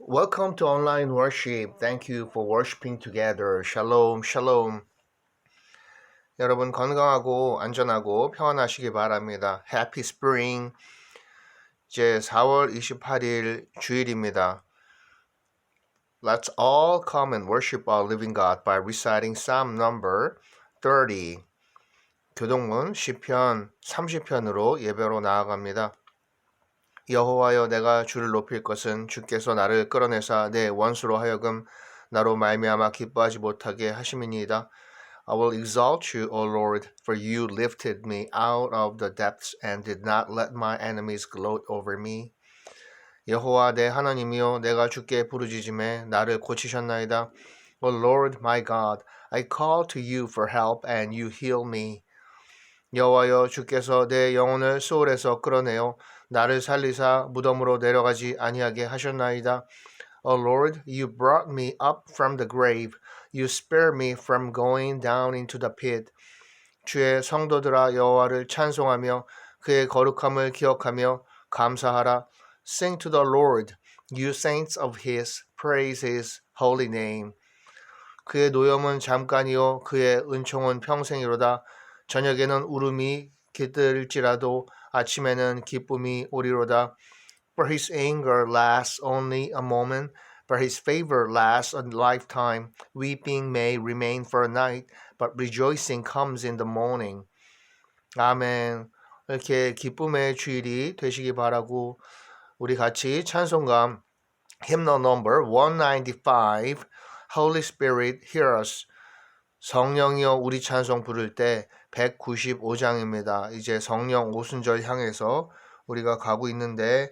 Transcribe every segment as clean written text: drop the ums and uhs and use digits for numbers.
Welcome to online worship. Thank you for worshiping together. Shalom, shalom. 여러분 건강하고 안전하고 평안하시기 바랍니다. Happy Spring. 이제 4월 28일 주일입니다. Let's all come and worship our living God by reciting Psalm number 30. 교동문 시편 30편으로 예배로 나아갑니다. 여호와여 내가 주를 높일 것은 주께서 나를 끌어내사 내 원수로 하여금 나로 말미암아 기뻐하지 못하게 하심이니이다. I will exalt you, O Lord, for you lifted me out of the depths and did not let my enemies gloat over me. 여호와 내 하나님이여 내가 주께 부르짖음에 나를 고치셨나이다. O Lord my God, I call to you for help and you heal me. 여호와여 주께서 내 영혼을 수월에서 끌어내어 나를 살리사 무덤으로 내려가지 아니하게 하셨나이다. O Lord, you brought me up from the grave. You spared me from going down into the pit. 주의 성도들아 여호와를 찬송하며 그의 거룩함을 기억하며 감사하라. Sing to the Lord, you saints of his, praise his holy name. 그의 노염은 잠깐이요 그의 은총은 평생이로다. 저녁에는 울음이 깃들지라도 아침에는 기쁨이 오리로다. For his anger lasts only a moment, but his favor lasts a lifetime. Weeping may remain for a night, but rejoicing comes in the morning. 아멘. 이렇게 기쁨의 주일이 되시기 바라고 우리 같이 찬송가 hymnal number 195 Holy Spirit hear us. 성령이여 우리 찬송 부를 때 195장입니다. 이제 성령 오순절 향해서 우리가 가고 있는데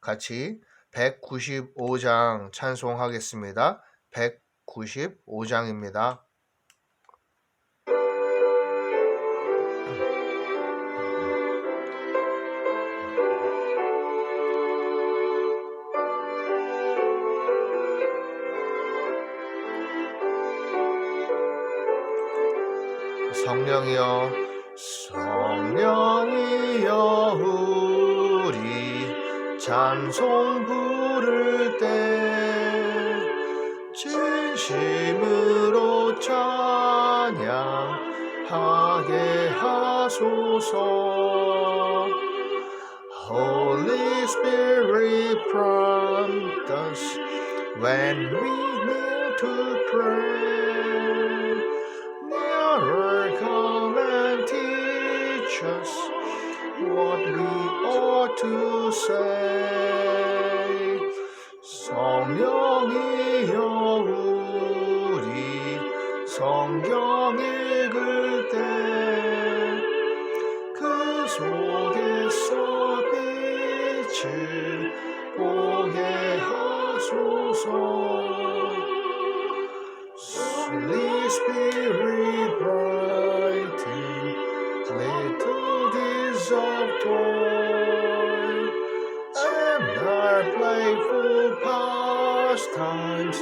같이 195장 찬송하겠습니다. 195장입니다. 성령이여 성령이여 우리 찬송 부를 때 진심으로 찬양하게 하소서. Holy Spirit prompt us when we kneel to pray. Come and teach us what we ought to say. 성령이여 우리 성경 읽을 때 그 속에서 빛을 보게 하소서. Holy Spirit brighten little deeds of toil and our playful pastimes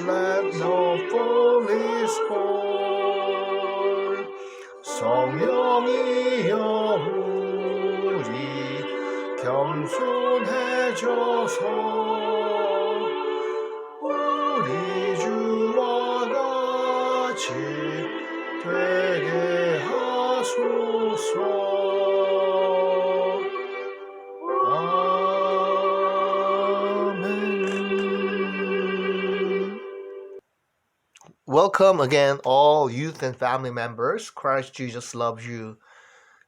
let no folly spoil. 성령이여 우리 겸손해져서 우리 주와 같이 되게 하소서. 아멘. Welcome again all youth and family members. Christ Jesus loves you.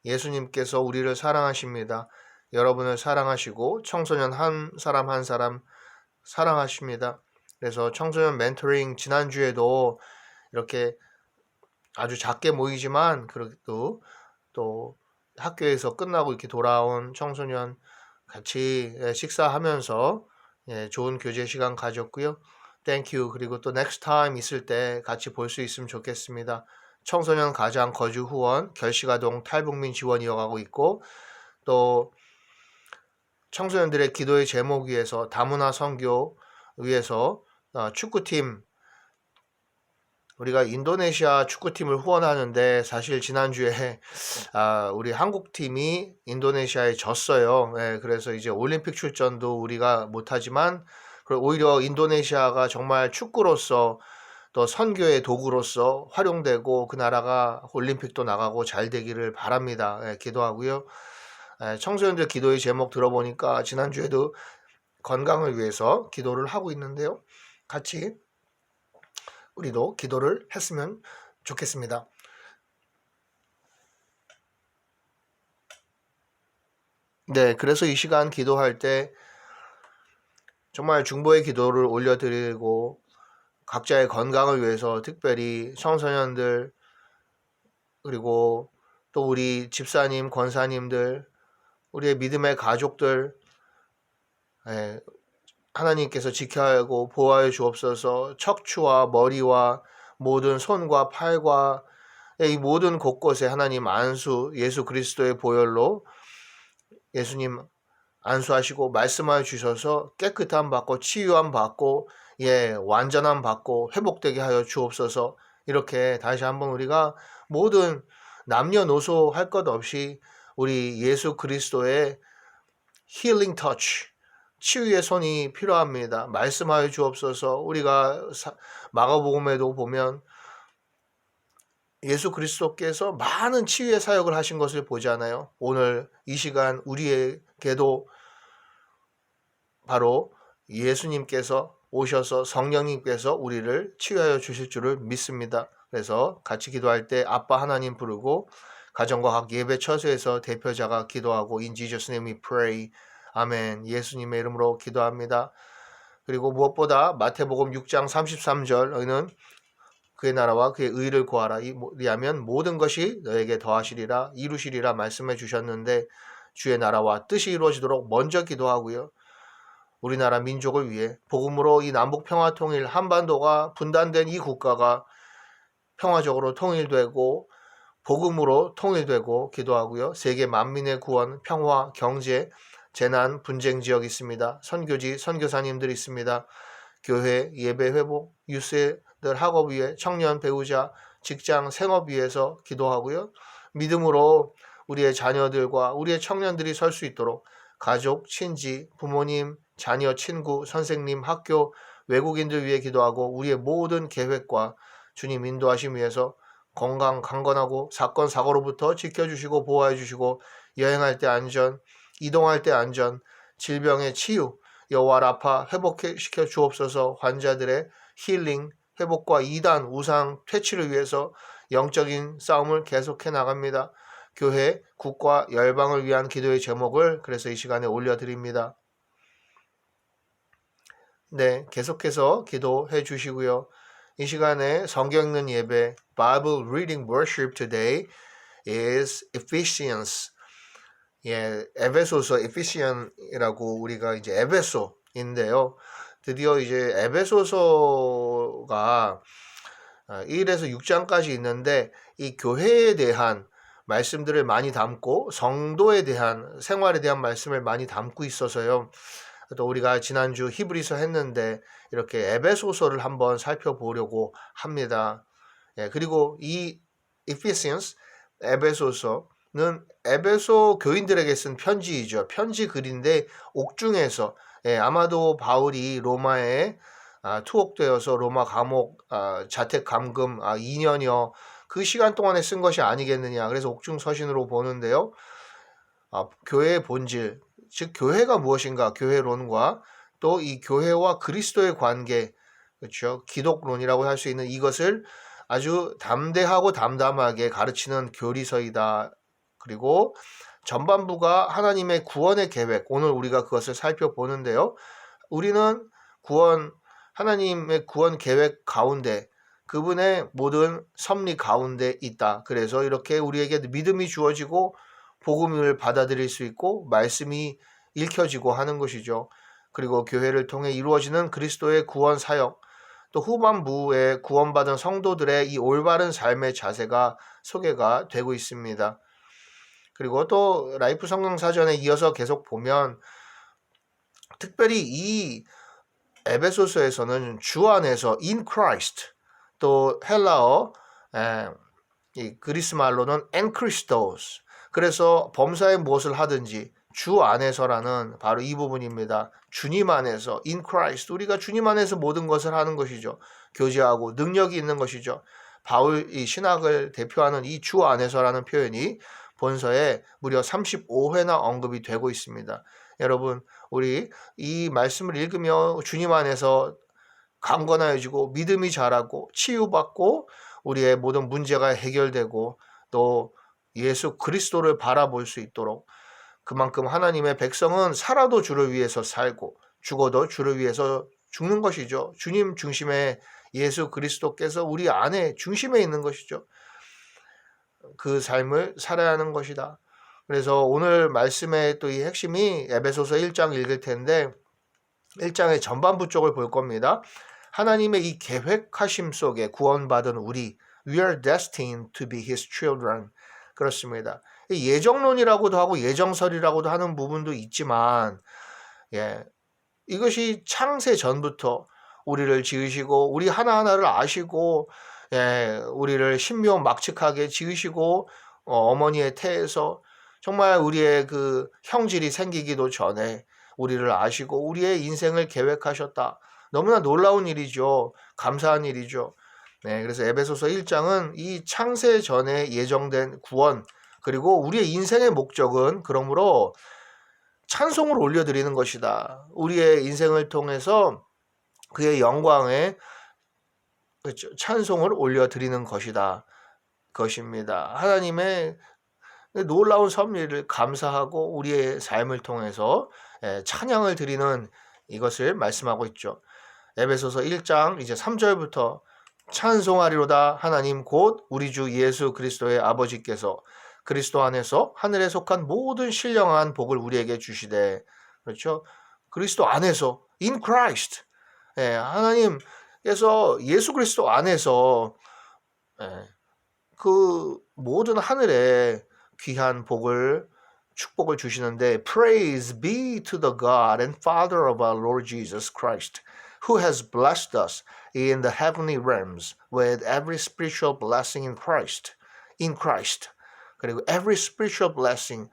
예수님께서 우리를 사랑하십니다. 여러분을 사랑하시고 청소년 한 사람 한 사람 사랑하십니다. 그래서 청소년 멘토링 지난주에도 이렇게 아주 작게 모이지만 그래도 또 학교에서 끝나고 이렇게 돌아온 청소년 같이 식사하면서 좋은 교제 시간 가졌고요. Thank you. 그리고 또 next time 있을 때 같이 볼 수 있으면 좋겠습니다. 청소년 가장 거주 후원 결식아동 탈북민 지원 이어가고 있고 또 청소년들의 기도의 제목 위해서 다문화 선교 위해서 축구팀 우리가 인도네시아 축구팀을 후원하는데 사실 지난주에 우리 한국팀이 인도네시아에 졌어요. 그래서 이제 올림픽 출전도 우리가 못하지만 오히려 인도네시아가 정말 축구로서 또 선교의 도구로서 활용되고 그 나라가 올림픽도 나가고 잘 되기를 바랍니다. 예, 기도하고요. 청소년들 기도의 제목 들어보니까 지난주에도 건강을 위해서 기도를 하고 있는데요. 같이 우리도 기도를 했으면 좋겠습니다. 네, 그래서 이 시간 기도할 때 정말 중보의 기도를 올려드리고 각자의 건강을 위해서 특별히 청소년들 그리고 또 우리 집사님, 권사님들, 우리의 믿음의 가족들 하나님께서 지켜하고 보호하여 주옵소서. 척추와 머리와 모든 손과 팔과 이 모든 곳곳에 하나님 안수 예수 그리스도의 보혈로 예수님 안수하시고 말씀하여 주셔서 깨끗함 받고 치유함 받고 완전함 받고 회복되게 하여 주옵소서. 이렇게 다시 한번 우리가 모든 남녀노소 할 것 없이 우리 예수 그리스도의 힐링 터치 치유의 손이 필요합니다. 말씀하여 주옵소서. 우리가 마가복음에도 보면 예수 그리스도께서 많은 치유의 사역을 하신 것을 보잖아요. 오늘 이 시간 우리에게도 바로 예수님께서 오셔서 성령님께서 우리를 치유하여 주실 줄을 믿습니다. 그래서 같이 기도할 때 아빠 하나님 부르고 가정과 각 예배 처소에서 대표자가 기도하고 In Jesus' name we pray. 아멘. 예수님의 이름으로 기도합니다. 그리고 무엇보다 마태복음 6장 33절에는 그의 나라와 그의 의를 구하라. 이하면 모든 것이 너에게 더하시리라 이루시리라 말씀해 주셨는데 주의 나라와 뜻이 이루어지도록 먼저 기도하고요. 우리나라 민족을 위해 복음으로 이 남북 평화 통일 한반도가 분단된 이 국가가 평화적으로 통일되고 복음으로 통일되고 기도하고요. 세계 만민의 구원, 평화, 경제, 재난, 분쟁 지역이 있습니다. 선교지, 선교사님들이 있습니다. 교회, 예배 회복, 유세들 학업 위해 청년, 배우자, 직장, 생업 위해서 기도하고요. 믿음으로 우리의 자녀들과 우리의 청년들이 설 수 있도록 가족, 친지, 부모님, 자녀, 친구, 선생님, 학교, 외국인들 위해 기도하고 우리의 모든 계획과 주님 인도하심 위해서 건강, 강건하고 사건, 사고로부터 지켜주시고 보호해 주시고 여행할 때 안전, 이동할 때 안전, 질병의 치유, 여호와 라파 회복시켜 주옵소서. 환자들의 힐링, 회복과 이단, 우상, 퇴치를 위해서 영적인 싸움을 계속해 나갑니다. 교회, 국가, 열방을 위한 기도의 제목을 그래서 이 시간에 올려드립니다. 네, 계속해서 기도해 주시고요. 이 시간에 성경 읽는 예배, Bible Reading Worship today is Ephesians. 에베소서 Ephesians이라고 우리가 이제 에베소인데요. 드디어 이제 에베소서가 1에서 6장까지 있는데 이 교회에 대한 말씀들을 많이 담고 성도에 대한 생활에 대한 말씀을 많이 담고 있어서요. 또 우리가 지난주 히브리서 했는데 이렇게 에베소서를 한번 살펴보려고 합니다. 그리고 이 Ephesians 에베소서는 에베소 교인들에게 쓴 편지이죠. 편지 글인데 옥중에서 아마도 바울이 로마에 투옥되어서 로마 감옥 자택 감금 2년여 그 시간 동안에 쓴 것이 아니겠느냐. 그래서 옥중 서신으로 보는데요. 교회의 본질, 즉 교회가 무엇인가, 교회론과 또 이 교회와 그리스도의 관계, 그렇죠? 기독론이라고 할 수 있는 이것을 아주 담대하고 담담하게 가르치는 교리서이다. 그리고 전반부가 하나님의 구원의 계획, 오늘 우리가 그것을 살펴보는데요. 우리는 하나님의 구원 계획 가운데 그분의 모든 섭리 가운데 있다. 그래서 이렇게 우리에게 믿음이 주어지고 복음을 받아들일 수 있고 말씀이 읽혀지고 하는 것이죠. 그리고 교회를 통해 이루어지는 그리스도의 구원 사역, 또 후반부에 구원받은 성도들의 이 올바른 삶의 자세가 소개가 되고 있습니다. 그리고 또 라이프 성경사전에 이어서 계속 보면 특별히 이 에베소서에서는 주 안에서 in Christ, 또 헬라어 이 그리스 말로는 en Christos, 그래서 범사에 무엇을 하든지 주 안에서라는 바로 이 부분입니다. 주님 안에서 in Christ 우리가 주님 안에서 모든 것을 하는 것이죠. 교제하고 능력이 있는 것이죠. 바울 이 신학을 대표하는 이 주 안에서라는 표현이 본서에 무려 35회나 언급이 되고 있습니다. 여러분 우리 이 말씀을 읽으며 주님 안에서 강건하여지고 믿음이 자라고 치유받고 우리의 모든 문제가 해결되고 또 예수 그리스도를 바라볼 수 있도록 그만큼 하나님의 백성은 살아도 주를 위해서 살고 죽어도 주를 위해서 죽는 것이죠. 주님 중심의 예수 그리스도께서 우리 안에 중심에 있는 것이죠. 그 삶을 살아야 하는 것이다. 그래서 오늘 말씀의 또 이 핵심이 에베소서 1장 읽을 텐데 1장의 전반부 쪽을 볼 겁니다. 하나님의 이 계획하심 속에 구원받은 우리 We are destined to be His children. 그렇습니다. 예정론이라고도 하고 예정설이라고도 하는 부분도 있지만 이것이 창세 전부터 우리를 지으시고 우리 하나하나를 아시고 우리를 신묘막측하게 지으시고 어머니의 태에서 정말 우리의 그 형질이 생기기도 전에 우리를 아시고 우리의 인생을 계획하셨다. 너무나 놀라운 일이죠. 감사한 일이죠. 그래서 에베소서 1장은 이 창세 전에 예정된 구원 그리고 우리의 인생의 목적은 그러므로 찬송을 올려드리는 것이다. 우리의 인생을 통해서 그의 영광에 찬송을 올려드리는 것입니다. 하나님의 놀라운 섭리를 감사하고 우리의 삶을 통해서 찬양을 드리는 이것을 말씀하고 있죠. 에베소서 1장 이제 3절부터 찬송하리로다 하나님 곧 우리 주 예수 그리스도의 아버지께서 그리스도 안에서 하늘에 속한 모든 신령한 복을 우리에게 주시되 그렇죠. 그리스도 안에서 in Christ 하나님께서 예수 그리스도 안에서 그 모든 하늘에 귀한 복을 축복을 주시는데 Praise be to the God and Father of our Lord Jesus Christ who has blessed us in the heavenly realms with every spiritual blessing in Christ. 그리고 every spiritual blessing.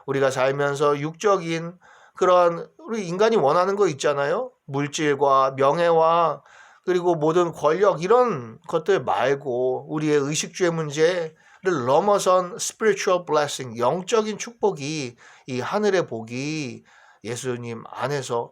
우리가 살면서 육적인 그런 우리 인간이 원하는 거 있잖아요. 물질과 명예와 그리고 모든 권력 이런 것들 말고 우리의 의식주의 문제를 넘어선 spiritual blessing, 영적인 축복이 이 하늘의 복이 예수님 안에서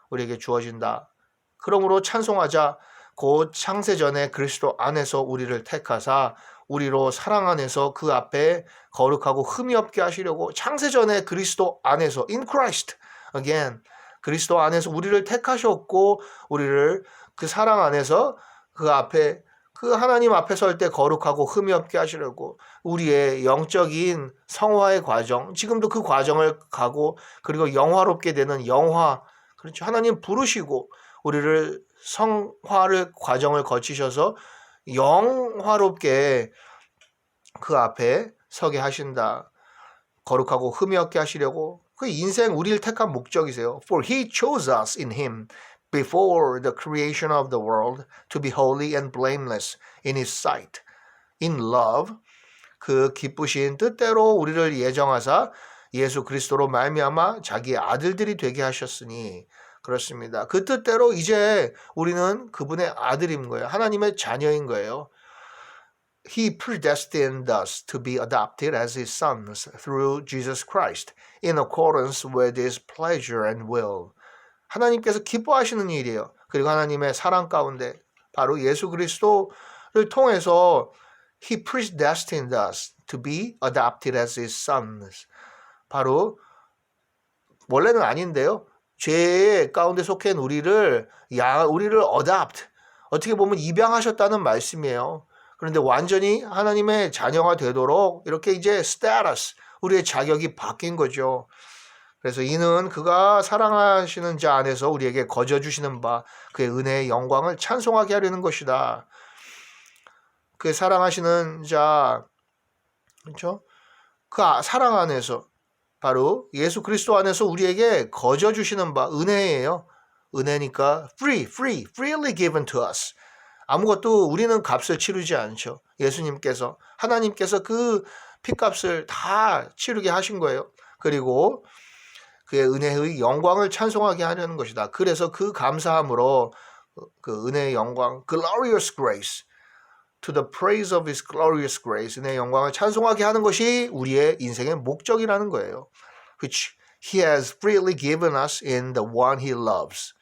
우리에게 주어진다. 그러므로 찬송하자. 곧 창세전에 그리스도 안에서 우리를 택하사 우리로 사랑 안에서 그 앞에 거룩하고 흠이 없게 하시려고 창세전에 그리스도 안에서 in Christ again 그리스도 안에서 우리를 택하셨고 우리를 그 사랑 안에서 그 앞에 그 하나님 앞에 설 때 거룩하고 흠이 없게 하시려고 우리의 영적인 성화의 과정 지금도 그 과정을 가고 그리고 영화롭게 되는 영화 그렇죠. 하나님 부르시고 우리를 성화를 과정을 거치셔서 영화롭게 그 앞에 서게 하신다. 거룩하고 흠이 없게 하시려고 그 인생 우리를 택한 목적이세요. For he chose us in him before the creation of the world to be holy and blameless in his sight. In love 그 기쁘신 뜻대로 우리를 예정하사 예수 그리스도로 말미암아 자기의 아들들이 되게 하셨으니 그렇습니다. 그 뜻대로 이제 우리는 그분의 아들인 거예요. 하나님의 자녀인 거예요. He predestined us to be adopted as his sons through Jesus Christ in accordance with his pleasure and will. 하나님께서 기뻐하시는 일이에요. 그리고 하나님의 사랑 가운데 바로 예수 그리스도를 통해서 He predestined us to be adopted as his sons. 바로 원래는 아닌데요. 죄 가운데 속해 있는 우리를 adopt 어떻게 보면 입양하셨다는 말씀이에요. 그런데 완전히 하나님의 자녀가 되도록 이렇게 이제 status 우리의 자격이 바뀐 거죠. 그래서 이는 그가 사랑하시는 자 안에서 우리에게 거저 주시는 바 그의 은혜의 영광을 찬송하게 하려는 것이다. 그 사랑하시는 자 그렇죠? 그 사랑 안에서 바로 예수 그리스도 안에서 우리에게 거저 주시는 바 은혜예요. 은혜니까 freely given to us. 아무것도 우리는 값을 치르지 않죠. 예수님께서 하나님께서 그 피값을 다 치르게 하신 거예요. 그리고 그의 은혜의 영광을 찬송하게 하려는 것이다. 그래서 그 감사함으로 그 은혜의 영광, glorious grace, to the praise of his glorious grace, 은혜의 영광을 찬송하게 하는 것이 우리의 인생의 목적이라는 거예요. which he has freely given us in the one he loves.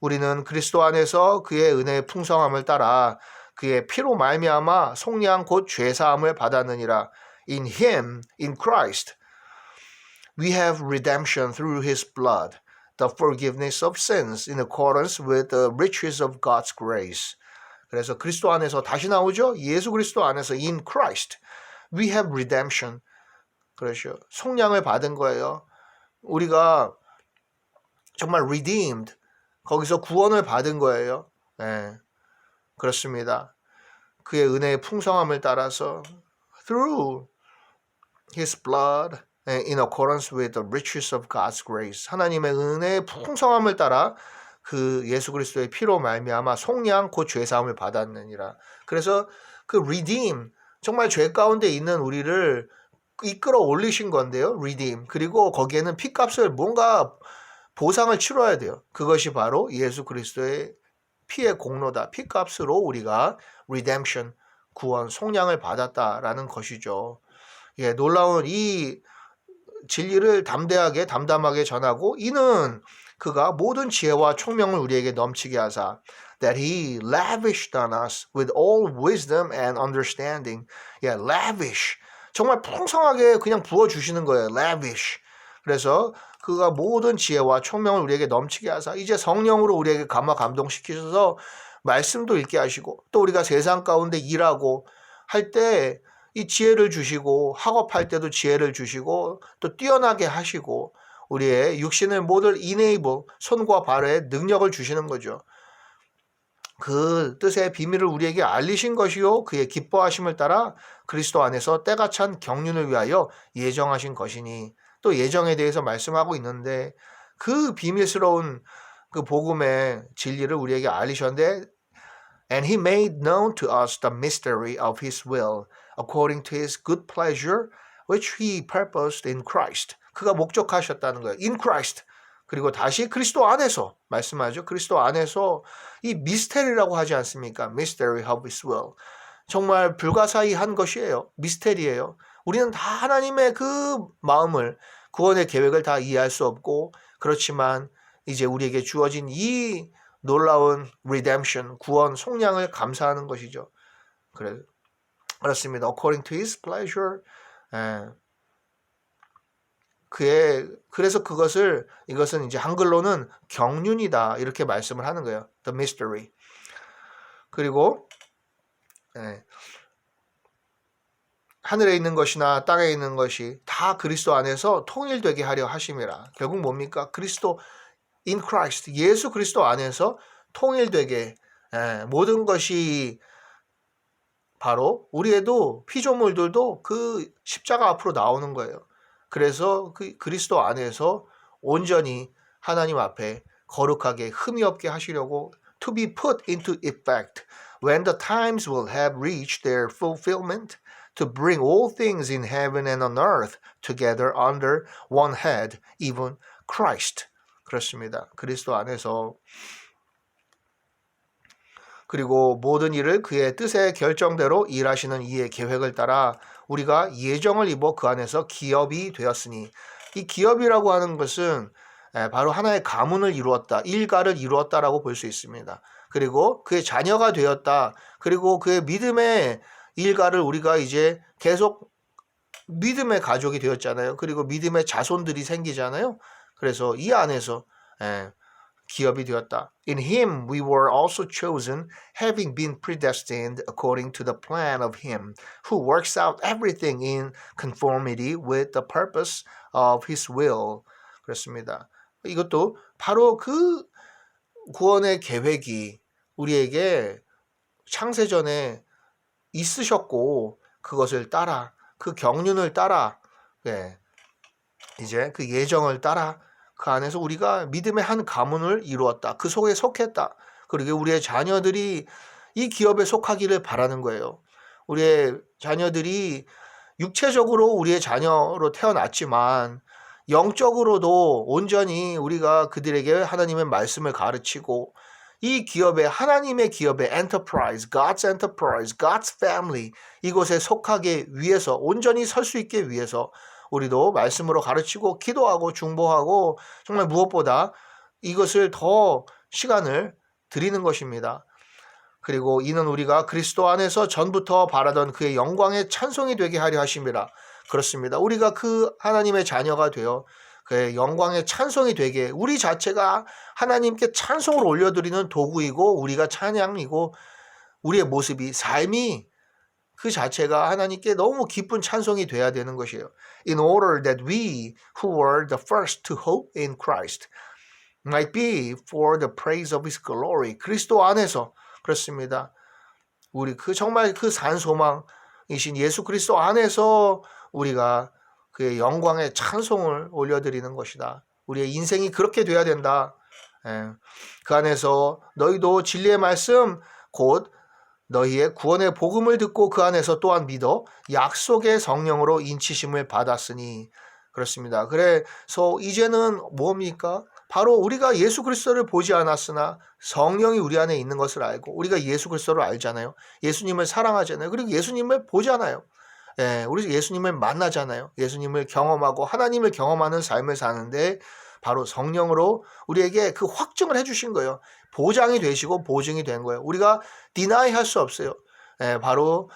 우리는 그리스도 안에서 그의 은혜의 풍성함을 따라 그의 피로 말미암아 속량 곧 죄사함을 받았느니라. In him, in Christ, we have redemption through his blood, the forgiveness of sins in accordance with the riches of God's grace. 그래서 그리스도 안에서 다시 나오죠. 예수 그리스도 안에서 in Christ, we have redemption. 그렇죠. 속량을 받은 거예요. 우리가 정말 redeemed, 거기서 구원을 받은 거예요. 네, 그렇습니다. 그의 은혜의 풍성함을 따라서 through his blood in accordance with the riches of God's grace. 하나님의 은혜의 풍성함을 따라 그 예수 그리스도의 피로 말미암아 속량 곧 죄사함을 받았느니라. 그래서 그 redeem, 정말 죄 가운데 있는 우리를 이끌어 올리신 건데요. redeem. 그리고 거기에는 피값을 뭔가 보상을 치러야 돼요. 그것이 바로 예수 그리스도의 피의 공로다. 피값으로 우리가 redemption, 구원, 속량을 받았다라는 것이죠. 예, 놀라운 이 진리를 담담하게 전하고 이는 그가 모든 지혜와 총명을 우리에게 넘치게 하사 that he lavished on us with all wisdom and understanding. 예, lavish. 정말 풍성하게 그냥 부어주시는 거예요. lavish. 그래서 그가 모든 지혜와 총명을 우리에게 넘치게 하사 이제 성령으로 우리에게 감화 감동시키셔서 말씀도 읽게 하시고 또 우리가 세상 가운데 일하고 할 때 이 지혜를 주시고 학업할 때도 지혜를 주시고 또 뛰어나게 하시고 우리의 육신을 모두 enable, 손과 발에 능력을 주시는 거죠. 그 뜻의 비밀을 우리에게 알리신 것이요 그의 기뻐하심을 따라 그리스도 안에서 때가 찬 경륜을 위하여 예정하신 것이니 또 예정에 대해서 말씀하고 있는데 그 비밀스러운 그 복음의 진리를 우리에게 알리셨는데 And he made known to us the mystery of his will according to his good pleasure which he purposed in Christ. 그가 목적하셨다는 거예요. In Christ. 그리고 다시 그리스도 안에서 말씀하죠. 그리스도 안에서 이 미스테리라고 하지 않습니까? Mystery of his will. 정말 불가사의한 것이에요. 미스테리예요. 우리는 다 하나님의 그 마음을 구원의 계획을 다 이해할 수 없고 그렇지만 이제 우리에게 주어진 이 놀라운 redemption, 구원, 속량을 감사하는 것이죠. 그렇습니다. According to his pleasure. 그래서 이것은 이제 한글로는 경륜이다 이렇게 말씀을 하는 거예요. The mystery. 그리고 하늘에 있는 것이나 땅에 있는 것이 다 그리스도 안에서 통일되게 하려 하심이라. 결국 뭡니까? 그리스도 in Christ, 예수 그리스도 안에서 통일되게 모든 것이 바로 우리에도 피조물들도 그 십자가 앞으로 나오는 거예요. 그래서 그 그리스도 안에서 온전히 하나님 앞에 거룩하게 흠이 없게 하시려고 to be put into effect when the times will have reached their fulfillment to bring all things in heaven and on earth together under one head, even Christ. 그렇습니다. 그리스도 안에서 그리고 모든 일을 그의 뜻의 결정대로 일하시는 이의 계획을 따라 우리가 예정을 입어 그 안에서 기업이 되었으니 이 기업이라고 하는 것은 바로 하나의 가문을 이루었다, 일가를 이루었다라고 볼 수 있습니다. 그리고 그의 자녀가 되었다. 그리고 그의 믿음의 일가를 우리가 이제 계속 믿음의 가족이 되었잖아요. 그리고 믿음의 자손들이 생기잖아요. 그래서 이 안에서 기업이 되었다. In him we were also chosen, having been predestined according to the plan of him who works out everything in conformity with the purpose of his will. 그렇습니다. 이것도 바로 그 구원의 계획이 우리에게 창세전에 있으셨고 그것을 따라 그 경륜을 따라 이제 그 예정을 따라 그 안에서 우리가 믿음의 한 가문을 이루었다. 그 속에 속했다. 그리고 우리의 자녀들이 이 기업에 속하기를 바라는 거예요. 우리의 자녀들이 육체적으로 우리의 자녀로 태어났지만 영적으로도 온전히 우리가 그들에게 하나님의 말씀을 가르치고 이 기업에 하나님의 기업의 enterprise, God's family 이곳에 속하기 위해서 온전히 설 수 있게 위해서 우리도 말씀으로 가르치고 기도하고 중보하고 정말 무엇보다 이것을 더 시간을 드리는 것입니다. 그리고 이는 우리가 그리스도 안에서 전부터 바라던 그의 영광의 찬송이 되게 하려 하심이라. 그렇습니다. 우리가 그 하나님의 자녀가 되어 그의 영광의 찬송이 되게 우리 자체가 하나님께 찬송을 올려드리는 도구이고 우리가 찬양이고 우리의 모습이 삶이 그 자체가 하나님께 너무 기쁜 찬송이 돼야 되는 것이에요. In order that we who were the first to hope in Christ might be for the praise of His glory. 그리스도 안에서 그렇습니다. 우리 정말 그 산소망이신 예수 그리스도 안에서 우리가 그의 영광의 찬송을 올려드리는 것이다. 우리의 인생이 그렇게 돼야 된다. 그 안에서 너희도 진리의 말씀 곧 너희의 구원의 복음을 듣고 그 안에서 또한 믿어 약속의 성령으로 인치심을 받았으니 그렇습니다. 그래서 이제는 뭡니까? 바로 우리가 예수 그리스도를 보지 않았으나 성령이 우리 안에 있는 것을 알고 우리가 예수 그리스도를 알잖아요. 예수님을 사랑하잖아요. 그리고 예수님을 보잖아요. 우리 예수님을 만나잖아요. 예수님을 경험하고 하나님을 경험하는 삶을 사는데 바로 성령으로 우리에게 그 확증을 해주신 거예요. 보장이 되시고 보증이 된 거예요. 우리가 디나이 할 수 없어요. 바로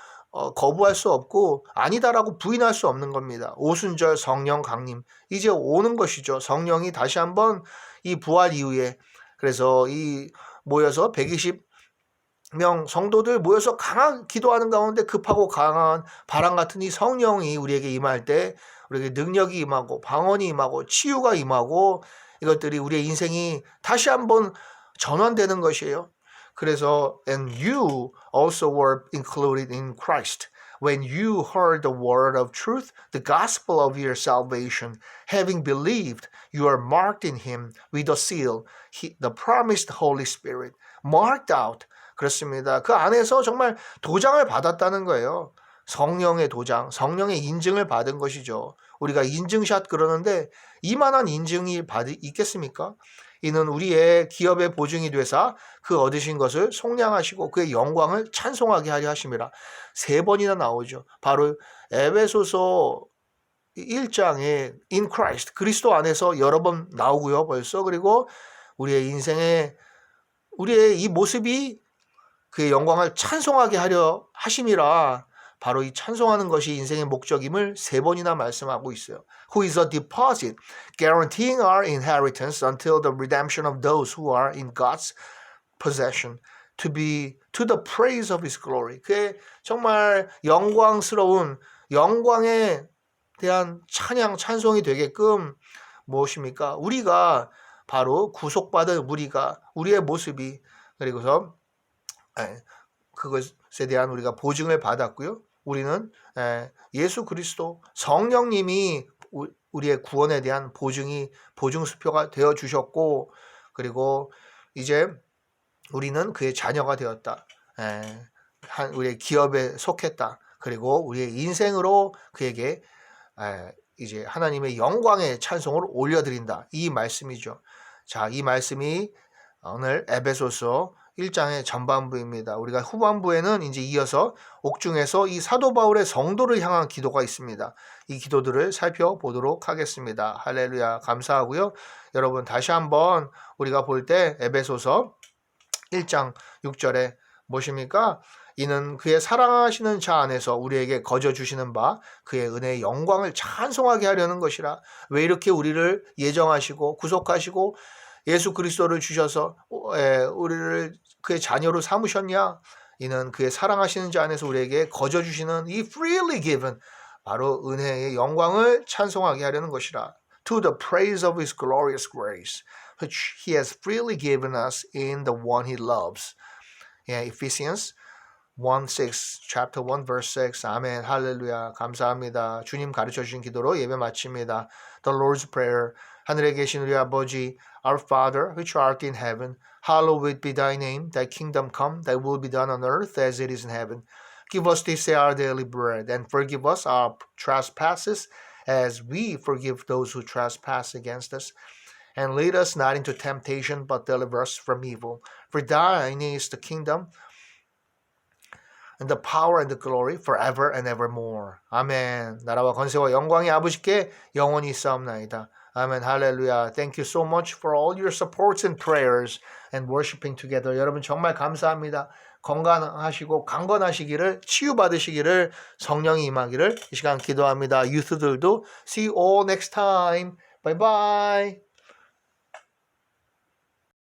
거부할 수 없고 아니다라고 부인할 수 없는 겁니다. 오순절 성령 강림 이제 오는 것이죠. 성령이 다시 한번 이 부활 이후에 그래서 이 모여서 120명 성도들 모여서 강한 기도하는 가운데 급하고 강한 바람 같은 이 성령이 우리에게 임할 때 우리에게 능력이 임하고 방언이 임하고 치유가 임하고 이것들이 우리의 인생이 다시 한번 전환되는 것이에요. 그래서 and you also were included in Christ when you heard the word of truth, the gospel of your salvation. Having believed, you are marked in him with a seal, the promised Holy Spirit. Marked out. 그렇습니다. 그 안에서 정말 도장을 받았다는 거예요. 성령의 도장, 성령의 인증을 받은 것이죠. 우리가 인증샷 그러는데 이만한 인증이 있겠습니까? 이는 우리의 기업의 보증이 되사 그 얻으신 것을 속량하시고 그의 영광을 찬송하게 하려 하심이라. 3번이나 나오죠. 바로 에베소서 1장에 in Christ, 그리스도 안에서 여러 번 나오고요. 벌써. 그리고 우리의 인생에 우리의 이 모습이 그의 영광을 찬송하게 하려 하심이라. 바로 이 찬송하는 것이 인생의 목적임을 3번이나 말씀하고 있어요. Who is a deposit, guaranteeing our inheritance until the redemption of those who are in God's possession, to be to the praise of His glory. 그의 정말 영광스러운 영광에 대한 찬양, 찬송이 되게끔 무엇입니까? 우리가 바로 구속받은 우리의 모습이 그리고서 그것에 대한 우리가 보증을 받았고요. 우리는 예수 그리스도 성령님이 우리의 구원에 대한 보증수표가 되어 주셨고 그리고 이제 우리는 그의 자녀가 되었다. 우리의 기업에 속했다. 그리고 우리의 인생으로 그에게 이제 하나님의 영광의 찬송을 올려드린다. 이 말씀이죠. 자, 이 말씀이 오늘 에베소서 1장의 전반부입니다. 우리가 후반부에는 이제 이어서 옥중에서 이 사도 바울의 성도를 향한 기도가 있습니다. 이 기도들을 살펴보도록 하겠습니다. 할렐루야, 감사하고요. 여러분 다시 한번 우리가 볼 때 에베소서 1장 6절에 무엇입니까? 이는 그의 사랑하시는 자 안에서 우리에게 거저 주시는 바 그의 은혜의 영광을 찬송하게 하려는 것이라. 왜 이렇게 우리를 예정하시고 구속하시고 예수 그리스도를 주셔서 우리를 그의 자녀로 삼으셨냐? 이는 그의 사랑하시는 자 안에서 우리에게 거저 주시는 이 freely given 바로 은혜의 영광을 찬송하게 하려는 것이라. To the praise of His glorious grace, which He has freely given us in the one He loves. Ephesians 1:6, chapter 1, verse 6. 아멘, 할렐루야, 감사합니다. 주님 가르쳐 주신 기도로 예배 마칩니다. The Lord's Prayer. 하늘에 계신 우리 아버지, Our Father, which art in heaven, hallowed be thy name. Thy kingdom come, thy will be done on earth as it is in heaven. Give us this day our daily bread, and forgive us our trespasses, as we forgive those who trespass against us. And lead us not into temptation, but deliver us from evil. For thine is the kingdom, and the power and the glory forever and evermore. 아멘. 나라와 권세와 영광이 아버지께 영원히 있사옵나이다. 아멘. 할렐루야. Thank you so much for all your supports and prayers and worshiping together. 여러분 정말 감사합니다. 건강하시고 강건하시기를, 치유받으시기를, 성령이 임하기를 이 시간 기도합니다. 유스들도 see you all next time. Bye bye.